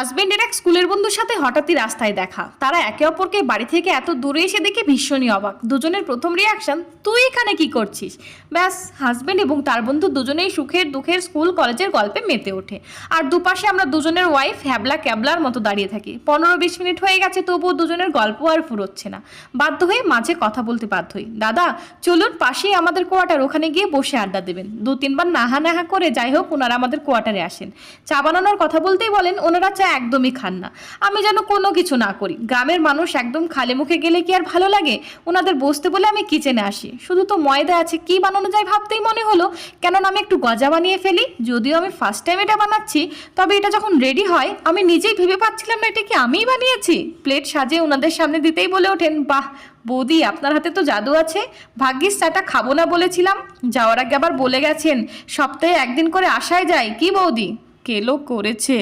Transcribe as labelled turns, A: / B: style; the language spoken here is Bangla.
A: হাজবেন্ডের এক স্কুলের বন্ধুর সাথে হঠাৎই রাস্তায় দেখা। তারা একে অপরকে বাড়ি থেকে এত দূরে এসে দেখে ভীষণই অবাক। দুজনের প্রথম রিয়াকশন, তুই এখানে কি করছিস? ব্যাস, হাজবেন্ড এবং তার বন্ধু দুজনেই সুখের দুঃখের স্কুল কলেজের গল্পে মেতে ওঠে। আর দুপাশে আমরা দুজনের ওয়াইফ হ্যাবলা ক্যাবলার মতো দাঁড়িয়ে থাকি। 15-20 মিনিট হয়ে গেছে, তবুও দুজনের গল্প আর ফুরোচ্ছে না। বাধ্য হয়ে মাঝে কথা বলতে বাধ্য হই। দাদা চলুন, পাশেই আমাদের কোয়ার্টার, ওখানে গিয়ে বসে আড্ডা দেবেন। 2-3 বার নাহা নাহা করে যাই হোক ওনারা আমাদের কোয়ার্টারে আসেন। চা বানানোর কথা বলতেই বলেন ওনারা চা একদমই খান না। আমি যেন কোনো কিছু না করি। গ্রামের মানুষ একদম খালি মুখে গেলে কি আর ভালো লাগে? ওনাদের বসতে বলে আমি কিচেনে আসি। শুধু তো ময়দা আছে, কি বানানো যায় ভাবতেই মনে হলো কেননা আমি একটু গজা বানিয়ে ফেলি। যদিও আমি ফার্স্ট টাইম এটা বানাচ্ছি, তবে এটা যখন রেডি হয় আমি নিজেই ভেবে পাচ্ছিলাম না এটা কি আমিই বানিয়েছি। প্লেট সাজিয়ে ওনাদের সামনে দিতেই বলে ওঠেন, বাহ বৌদি, আপনার হাতে তো জাদু আছে। ভাগ্যিস চাটা খাবো না বলেছিলাম, যাওয়ার আগে আবার বলে গেছেন সপ্তাহে একদিন করে আসাই যায়। কি বৌদি? কেলো করেছে।